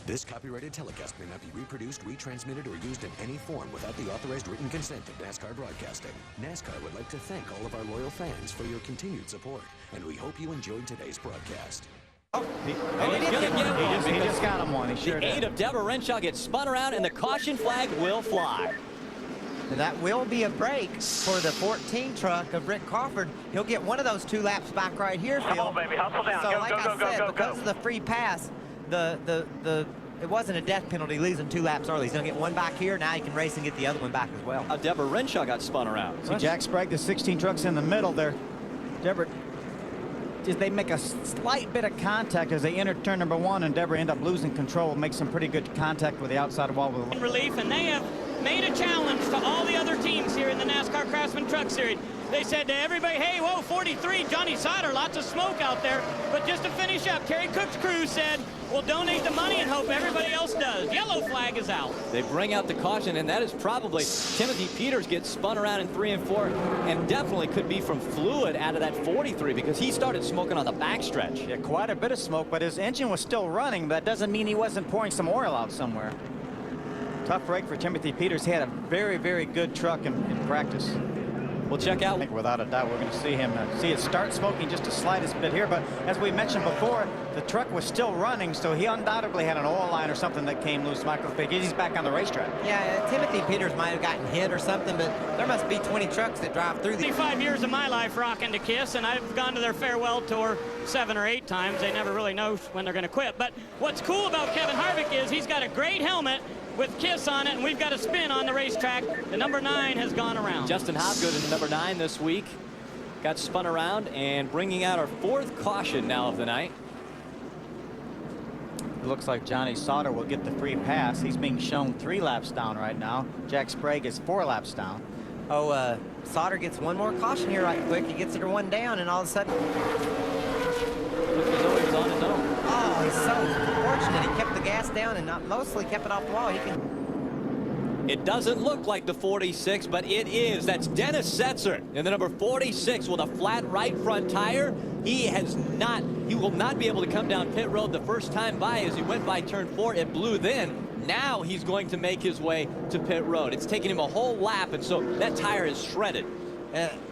This copyrighted telecast may not be reproduced, retransmitted, or used in any form without the authorized written consent of NASCAR Broadcasting. NASCAR would like to thank all of our loyal fans for your continued support, and we hope you enjoyed today's broadcast. He just got him one. He sure did. The 8 of Deborah Renshaw gets spun around, and the caution flag will fly. That will be a break for the 14 truck of Rick Crawford. He'll get one of those 2 laps back right here, Phil. Come on, baby, hustle down. So, Go, like go, I go, said, go, go, because go. of the free pass, it wasn't a death penalty losing 2 laps early. He's going to get one back here. Now he can race and get the other one back as well. Deborah Renshaw got spun around. See Jack Sprague, the 16 trucks in the middle there. Deborah, they make a slight bit of contact as they enter turn number 1, and Deborah end up losing control, makes some pretty good contact with the outside wall. In relief, and they have made a challenge to all the other teams here in the NASCAR Craftsman Truck Series. They said to everybody, hey, whoa, 43, Johnny Sauter, lots of smoke out there. But just to finish up, Terry Cook's crew said, we'll donate the money and hope everybody else does. Yellow flag is out. They bring out the caution, and that is probably Timothy Peters gets spun around in 3 and 4, and definitely could be from fluid out of that 43 because he started smoking on the backstretch. Yeah, quite a bit of smoke, but his engine was still running. That doesn't mean he wasn't pouring some oil out somewhere. Tough break for Timothy Peters. He had a very, very good truck in practice. We'll check out. I think without a doubt we're going to see him see it start smoking just the slightest bit here, but as we mentioned before, the truck was still running, so he undoubtedly had an oil line or something that came loose. Michael, he's back on the racetrack. Yeah, Timothy Peters might have gotten hit or something, but there must be 20 trucks that drive through these. 25 years of my life rocking to KISS, and I've gone to their farewell tour 7 or 8 times. They never really know when they're going to quit. But what's cool about Kevin Harvick is he's got a great helmet with KISS on it, and we've got a spin on the racetrack. The number 9 has gone around. Justin Hobgood in the number 9 this week got spun around and bringing out our 4th caution now of the night. It looks like Johnny Sauter will get the free pass. He's being shown 3 laps down right now. Jack Sprague is 4 laps down. Oh, Sauter gets one more caution here right quick. He gets it 1 down, and all of a sudden, Looked as though he was on his own. oh, he's so fortunate. He kept the gas down and mostly kept it off the wall. He can. It doesn't look like the 46, but it is. That's Dennis Setzer in the number 46 with a flat right front tire. He will not be able to come down pit road the first time by. As he went by turn 4, it blew then. Now he's going to make his way to pit road. It's taken him a whole lap, and so that tire is shredded.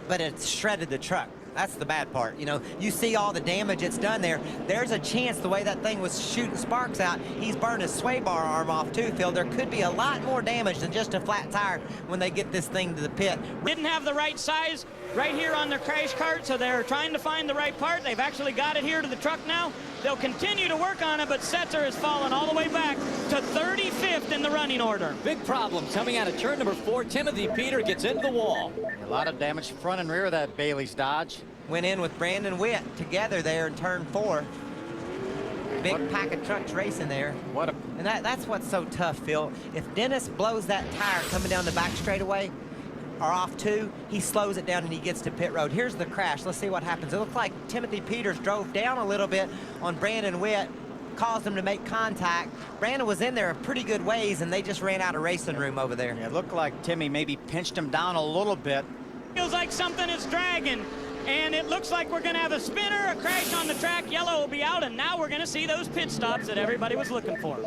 But it's shredded the truck. That's the bad part. You know, you see all the damage it's done there. There's a chance the way that thing was shooting sparks out, he's burned his sway bar arm off too, Phil. There could be a lot more damage than just a flat tire when they get this thing to the pit. Didn't have the right size right here on their crash cart, so they're trying to find the right part. They've actually got it here to the truck now. They'll continue to work on it, but Setzer has fallen all the way back to 35th in the running order. Big problem coming out of turn number 4. Timothy Peter gets into the wall. A lot of damage front and rear of that Bailey's Dodge. Went in with Brandon Witt together there in turn 4. Big pack of trucks racing there. And that's what's so tough, Phil. If Dennis blows that tire coming down the back straightaway, or off 2, he slows it down and he gets to pit road. Here's the crash. Let's see what happens. It looked like Timothy Peters drove down a little bit on Brandon Witt, caused him to make contact. Brandon was in there a pretty good ways, and they just ran out of racing room over there. Yeah, it looked like Timmy maybe pinched him down a little bit. Feels like something is dragging, and it looks like we're going to have a spinner, a crash on the track. Yellow will be out, and now we're going to see those pit stops that everybody was looking for.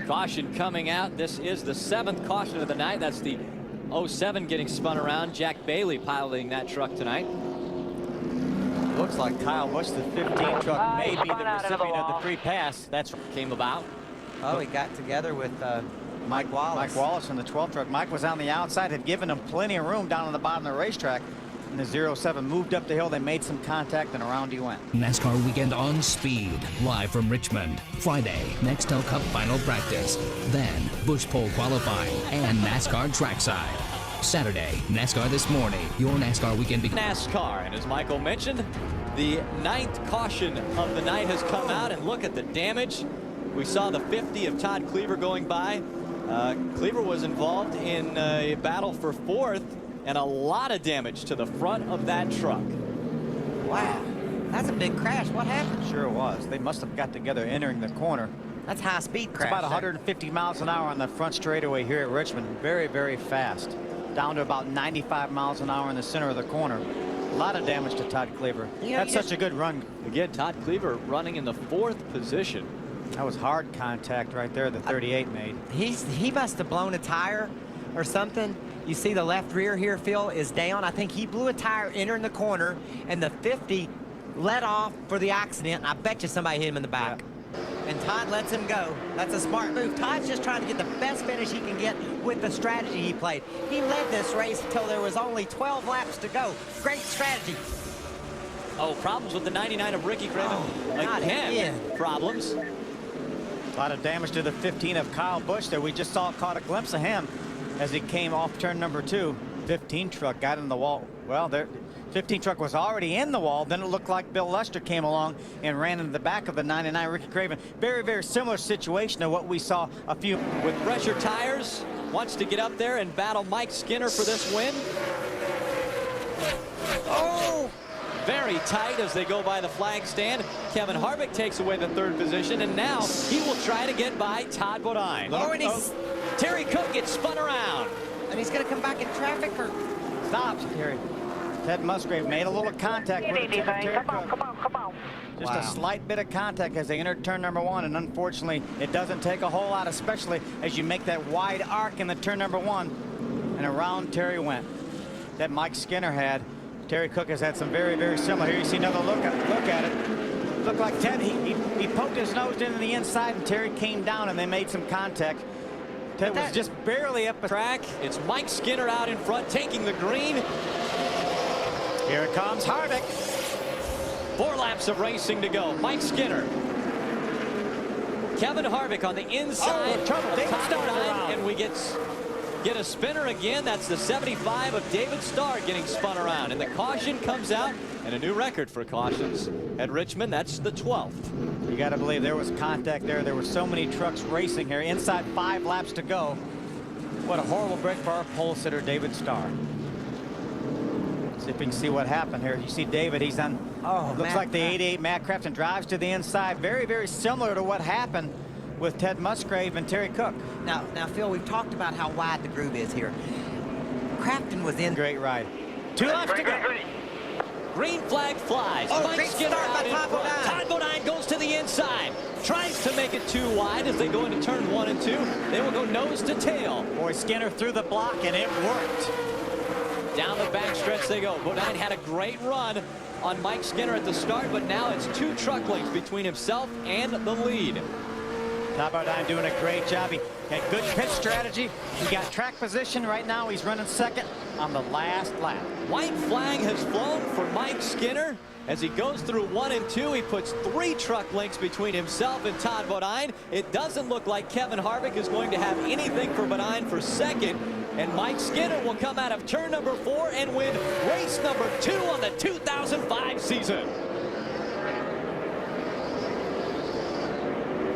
Caution coming out. This is the 7th caution of the night. That's the 07 getting spun around. Jack Bailey piloting that truck tonight. Looks like Kyle Busch, the 15 truck, may be the recipient of the free pass. That's came about. Oh, he got together with Mike Wallace. Mike Wallace in the 12 truck. Mike was on the outside, had given him plenty of room down on the bottom of the racetrack. And the 07 moved up the hill. They made some contact, and around he went. NASCAR Weekend on Speed, live from Richmond. Friday, Nextel Cup final practice. Then, Busch Pole qualifying and NASCAR trackside. Saturday, NASCAR This Morning. Your NASCAR Weekend begins. NASCAR, and as Michael mentioned, the 9th caution of the night has come out, and look at the damage. We saw the 50 of Todd Cleaver going by. Cleaver was involved in a battle for 4th, and a lot of damage to the front of that truck. Wow, that's a big crash. What happened? Sure was. They must have got together entering the corner. That's high speed crash. It's about 150 miles an hour on the front straightaway here at Richmond. Very, very fast. Down to about 95 miles an hour in the center of the corner. A lot of damage to Todd Cleaver. That's such a good run. Again, Todd Cleaver running in the 4th position. That was hard contact right there, the 38 made. He must have blown a tire or something. You see the left rear here, Phil, is down. I think he blew a tire entering the corner, and the 50 let off for the accident. I bet you somebody hit him in the back. Yeah. And Todd lets him go. That's a smart move. Todd's just trying to get the best finish he can get with the strategy he played. He led this race until there was only 12 laps to go. Great strategy. Oh, problems with the 99 of Ricky Craven. Again, problems. A lot of damage to the 15 of Kyle Busch there. We just caught a glimpse of him as he came off turn number 2. 15 truck got in the wall. Well, there, 15 truck was already in the wall. Then it looked like Bill Lester came along and ran into the back of the 99 Ricky Craven. Very, very similar situation to what we saw a few. With pressure tires, wants to get up there and battle Mike Skinner for this win. Oh! Very tight as they go by the flag stand. Kevin Harvick takes away the 3rd position, and now he will try to get by Todd Bodine. Oh, and Terry Cook gets spun around. And he's going to come back in traffic or stops, Terry. Ted Musgrave made a little contact with Terry Cook. Come on. Just a slight bit of contact as they entered turn number 1, and unfortunately, it doesn't take a whole lot, especially as you make that wide arc in the turn number 1, and around Terry went. That Mike Skinner had. Terry Cook has had some very, very similar. Here you see another look at it. Looked like Ted, he poked his nose into the inside, and Terry came down, and they made some contact. Ted was just barely up the track. It's Mike Skinner out in front, taking the green. Here it comes, Harvick. 4 laps of racing to go. Mike Skinner. Kevin Harvick on the inside. Oh, trouble. David Starr around. And we get a spinner again. That's the 75 of David Starr getting spun around. And the caution comes out, and a new record for cautions at Richmond. That's the 12th. You got to believe there was contact there. There were so many trucks racing here. Inside 5 laps to go. What a horrible break for our pole sitter, David Starr. See if we can see what happened here. You see David, he's on, looks like the 88 Matt Craftsman drives to the inside. Very, very similar to what happened with Ted Musgrave and Terry Cook. Now, Phil, we've talked about how wide the groove is here. Crafton was in. Great ride. 2 laps to go. Green flag flies. Oh, Mike great Skinner start by out in Todd front. Bodine. Todd Bodine goes to the inside. Tries to make it too wide as they go into turn 1 and 2. They will go nose to tail. Boy, Skinner through the block, and it worked. Down the backstretch they go. Bodine had a great run on Mike Skinner at the start, but now it's 2 truck lengths between himself and the lead. Todd Bodine doing a great job. He had good pit strategy. He got track position. Right now he's running 2nd on the last lap. White flag has flown for Mike Skinner. As he goes through 1 and 2, he puts 3 truck lengths between himself and Todd Bodine. It doesn't look like Kevin Harvick is going to have anything for Bodine for 2nd. And Mike Skinner will come out of turn number 4 and win race number 2 on the 2005 season.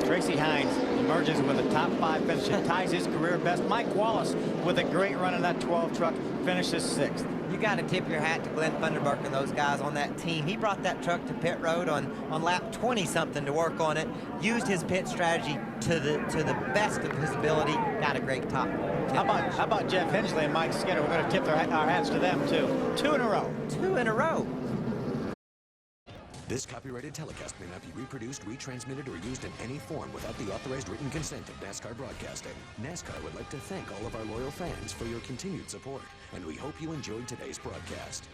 Tracy Hines emerges with a top 5 finish and ties his career best. Mike Wallace with a great run in that 12 truck finishes 6th. You got to tip your hat to Glenn Thunderburk and those guys on that team. He brought that truck to pit road on lap 20-something to work on it. Used his pit strategy to the best of his ability. Got a great top. How about Jeff Hensley and Mike Skinner? We're going to tip our hats to them too. 2 in a row. 2 in a row. This copyrighted telecast may not be reproduced, retransmitted, or used in any form without the authorized written consent of NASCAR Broadcasting. NASCAR would like to thank all of our loyal fans for your continued support, and we hope you enjoyed today's broadcast.